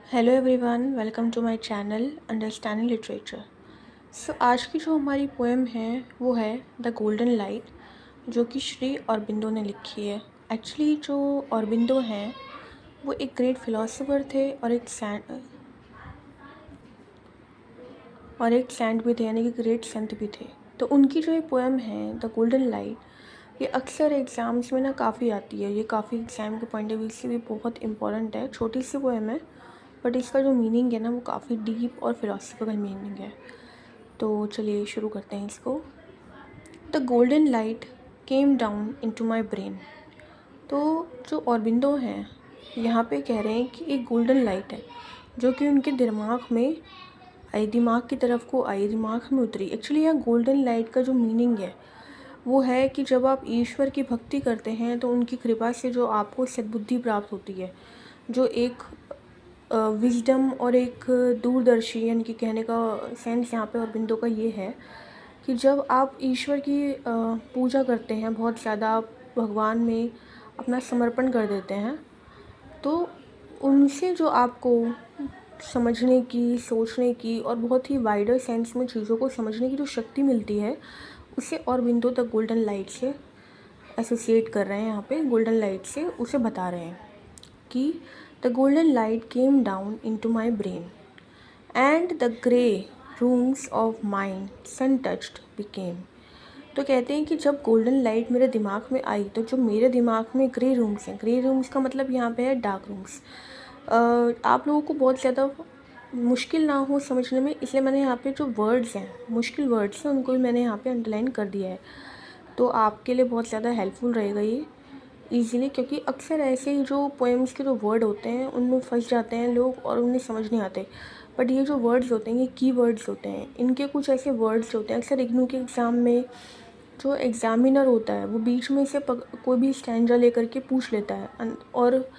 Hello everyone, welcome to my channel understanding literature. आज की जो हमारी पोएम है वो है द गोल्डन लाइट, जो कि श्री अरबिंदो ने लिखी है। एक्चुअली जो अरबिंदो हैं वो एक ग्रेट फिलोसोफर थे और एक सेंट भी थे, यानी कि ग्रेट संत भी थे। तो उनकी जो ये पोएम है द गोल्डन लाइट, ये अक्सर एग्ज़ाम्स में ना काफ़ी आती है। ये काफ़ी एग्ज़ाम के पॉइंट ऑफ व्यू से भी बहुत इंपॉर्टेंट है। छोटी सी पोएम है बट इसका जो मीनिंग है ना वो काफ़ी डीप और फिलोसफिकल मीनिंग है। तो चलिए शुरू करते हैं इसको। The golden light came down into my brain. तो जो अरबिंदो हैं यहाँ पे कह रहे हैं कि एक गोल्डन लाइट है जो कि उनके दिमाग में आई, दिमाग की तरफ को आई, दिमाग में उतरी। एक्चुअली यहाँ गोल्डन लाइट का जो मीनिंग है वो है कि जब आप ईश्वर की भक्ति करते हैं तो उनकी कृपा से जो आपको सद्बुद्धि प्राप्त होती है, जो एक विजडम और एक दूरदर्शी, यानी कि कहने का सेंस यहाँ पे अरबिंदो का ये है कि जब आप ईश्वर की पूजा करते हैं, बहुत ज़्यादा आप भगवान में अपना समर्पण कर देते हैं, तो उनसे जो आपको समझने की, सोचने की और बहुत ही वाइडर सेंस में चीज़ों को समझने की जो शक्ति मिलती है, उसे अरबिंदो द गोल्डन लाइट से एसोसिएट कर रहे हैं। यहाँ पे गोल्डन लाइट से उसे बता रहे हैं कि the golden light came down into my brain and the grey rooms of mind sun touched became. तो कहते हैं कि जब गोल्डन लाइट मेरे दिमाग में आई तो जो मेरे दिमाग में ग्रे रूम्स हैं, ग्रे रूम्स का मतलब यहाँ पे है डार्क रूम्स। आप लोगों को बहुत ज़्यादा मुश्किल ना हो समझने में, इसलिए मैंने यहाँ पे जो वर्ड्स हैं, मुश्किल वर्ड्स हैं, उनको भी मैंने यहाँ पे अंडरलाइन कर दिया है। तो आपके लिए बहुत ज़्यादा हेल्पफुल रहेगा ये ईज़िली, क्योंकि अक्सर ऐसे ही जो पोएम्स के जो वर्ड होते हैं उनमें फंस जाते हैं लोग और उन्हें समझ नहीं आते। बट ये जो वर्ड्स होते हैं ये की वर्ड्स होते हैं, इनके कुछ ऐसे वर्ड्स होते हैं अक्सर इग्नू के एग्ज़ाम में जो एग्ज़ामिनर होता है वो बीच में से कोई भी स्टैंजा लेकर के पूछ लेता है और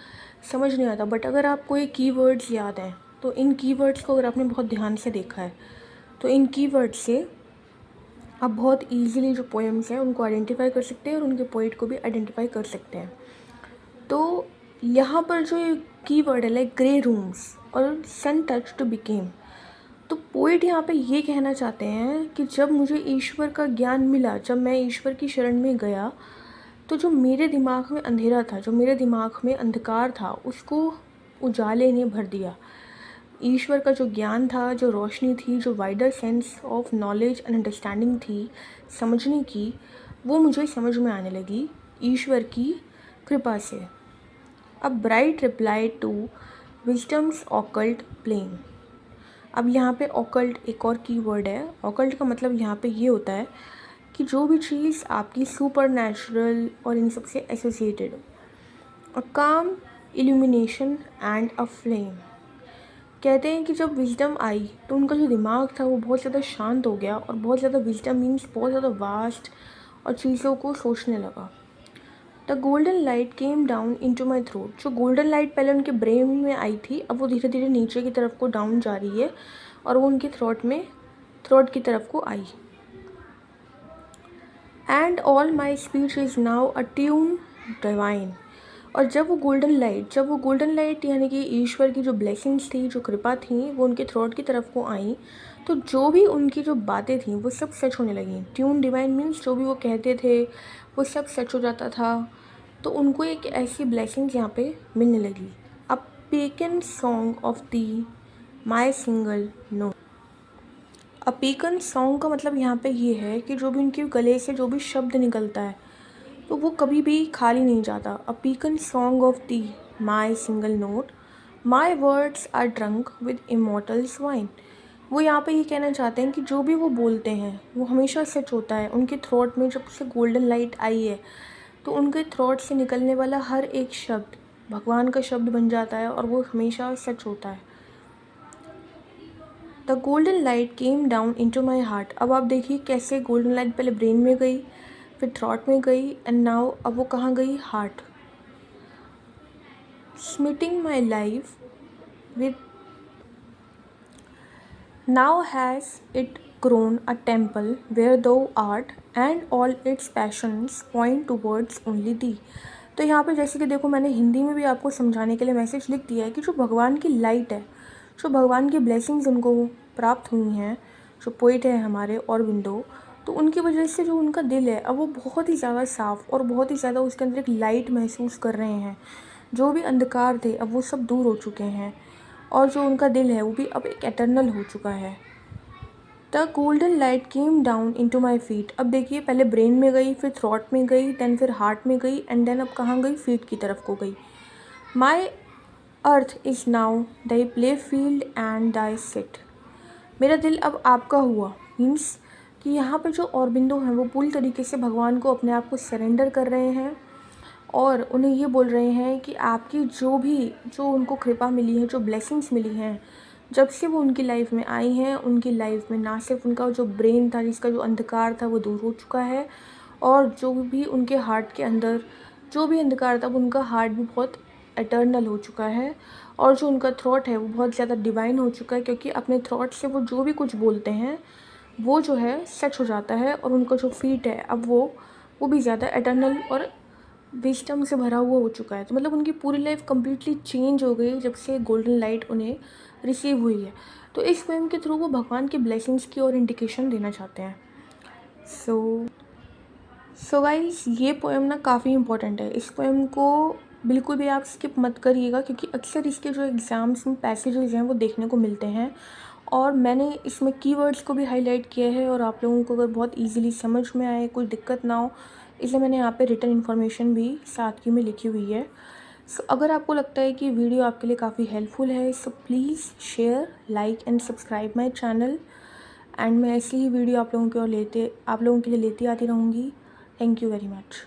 समझ नहीं आता। बट अगर आपको ये की वर्ड्स याद हैं तो इन की वर्ड्स को अगर आपने बहुत ध्यान से देखा है तो इन की वर्ड्स से आप बहुत ईजिली जो पोएम्स हैं उनको आइडेंटिफाई कर सकते हैं और उनके पोइट को भी आइडेंटिफाई कर सकते हैं। तो यहाँ पर जो की वर्ड है लाइक ग्रे रूम्स और सन टच टू बिकेम, तो पोइट यहाँ पे ये कहना चाहते हैं कि जब मुझे ईश्वर का ज्ञान मिला, जब मैं ईश्वर की शरण में गया, तो जो मेरे दिमाग में अंधेरा था, जो मेरे दिमाग में अंधकार था, उसको उजाले ने भर दिया। ईश्वर का जो ज्ञान था, जो रोशनी थी, जो wider sense of knowledge and understanding थी समझने की, वो मुझे समझ में आने लगी ईश्वर की कृपा से। A bright reply to wisdom's occult plane. अब यहाँ पे ऑकल्ट एक और की वर्ड है। ऑकल्ट का मतलब यहाँ पे ये होता है कि जो भी चीज़ आपकी सुपर नेचुरल और इन सब से एसोसिएटेड हो। अ काम इल्यूमिनेशन एंड अ फ्लेम। कहते हैं कि जब विजडम आई तो उनका जो दिमाग था वो बहुत ज़्यादा शांत हो गया, और बहुत ज़्यादा विजडम मीन्स बहुत ज़्यादा वास्ट, और चीज़ों को सोचने लगा। The golden light came down into my throat. जो गोल्डन लाइट पहले उनके ब्रेन में आई थी, अब वो धीरे धीरे नीचे की तरफ को डाउन जा रही है और वो उनके थ्रोट की तरफ को आई। And all my speech is now a tune divine. और जब वो गोल्डन लाइट यानी कि ईश्वर की जो ब्लेसिंग्स थी, जो कृपा थी, वो उनके थ्रोट की तरफ को आई, तो जो भी उनकी जो बातें थी वो सब सच होने लगी। ट्यून डिवाइन मीन्स जो भी वो कहते थे वो सब सच हो जाता था। तो उनको एक ऐसी ब्लेसिंग्स यहाँ पे मिलने लगी। A pecan song of thee my single no. A pecan song का मतलब यहाँ पे ये है कि जो भी उनके गले से जो भी शब्द निकलता है तो वो कभी भी खाली नहीं जाता। A pecan song of thee my single note, my words are drunk with immortals wine. वो यहाँ पे ये कहना चाहते हैं कि जो भी वो बोलते हैं वो हमेशा सच होता है। उनके थ्रोट में जब से गोल्डन लाइट आई है तो उनके थ्रोट से निकलने वाला हर एक शब्द भगवान का शब्द बन जाता है और वो हमेशा सच होता है। The golden light came down into my heart. अब आप देखिए कैसे गोल्डन लाइट पहले ब्रेन में गई, फिर थ्रॉट में गई, एंड नाउ अब वो कहाँ गई, heart. Smiting my life with now has it grown a temple where thou art, and all its passions point towards only thee। तो यहाँ पे जैसे कि देखो मैंने हिंदी में भी आपको समझाने के लिए मैसेज लिख दिया है कि जो भगवान की लाइट है, जो भगवान की ब्लेसिंग्स उनको प्राप्त हुई हैं, जो पोइट है हमारे ऑरोबिंदो, तो उनकी वजह से जो उनका दिल है अब वो बहुत ही ज़्यादा साफ़ और बहुत ही ज़्यादा उसके अंदर एक लाइट महसूस कर रहे हैं। जो भी अंधकार थे अब वो सब दूर हो चुके हैं और जो उनका दिल है वो भी अब एक एटर्नल हो चुका है। The golden light came down into my feet. अब देखिए पहले ब्रेन में गई, फिर थ्रॉट में गई, देन फिर हार्ट में गई, एंड देन अब कहाँ गई, फीट की तरफ को गई। My earth is now thy play field and thy sit. मेरा दिल अब आपका हुआ, मीन्स कि यहाँ पे जो ऑरोबिंदो हैं वो पूरी तरीके से भगवान को अपने आप को सरेंडर कर रहे हैं और उन्हें ये बोल रहे हैं कि आपकी जो उनको कृपा मिली है, जो ब्लेसिंग्स मिली हैं, जब से वो उनकी लाइफ में आई हैं, उनकी लाइफ में ना सिर्फ उनका जो ब्रेन था, जिसका जो अंधकार था वो दूर हो चुका है, और जो भी उनके हार्ट के अंदर जो भी अंधकार था वो उनका हार्ट भी बहुत एटर्नल हो चुका है, और जो उनका थॉट है वो बहुत ज़्यादा डिवाइन हो चुका है, क्योंकि अपने थॉट से वो जो भी कुछ बोलते हैं वो जो है सच हो जाता है, और उनका जो फीट है अब वो भी ज़्यादा एटर्नल और विजडम से भरा हुआ हो चुका है। तो मतलब उनकी पूरी लाइफ कम्प्लीटली चेंज हो गई जब से गोल्डन लाइट उन्हें रिसीव हुई है। तो इस पोएम के थ्रू वो भगवान की ब्लेसिंग्स की और इंडिकेशन देना चाहते हैं। सो गाइस, ये पोएम ना काफ़ी इंपॉर्टेंट है। इस पोएम को बिल्कुल भी आप स्किप मत करिएगा, क्योंकि अक्सर इसके जो एग्ज़ाम्स में पैसेजेस हैं वो देखने को मिलते हैं, और मैंने इसमें कीवर्ड्स को भी हाईलाइट किया है, और आप लोगों को अगर बहुत इजीली समझ में आए, कोई दिक्कत ना हो, इसलिए मैंने यहाँ पे रिटन इन्फॉर्मेशन भी साथ की में लिखी हुई है। सो अगर आपको लगता है कि वीडियो आपके लिए काफ़ी हेल्पफुल है, so please share, like and subscribe my channel, and मैं ऐसी ही वीडियो आप लोगों के लिए लेती आती रहूँगी। Thank you very much.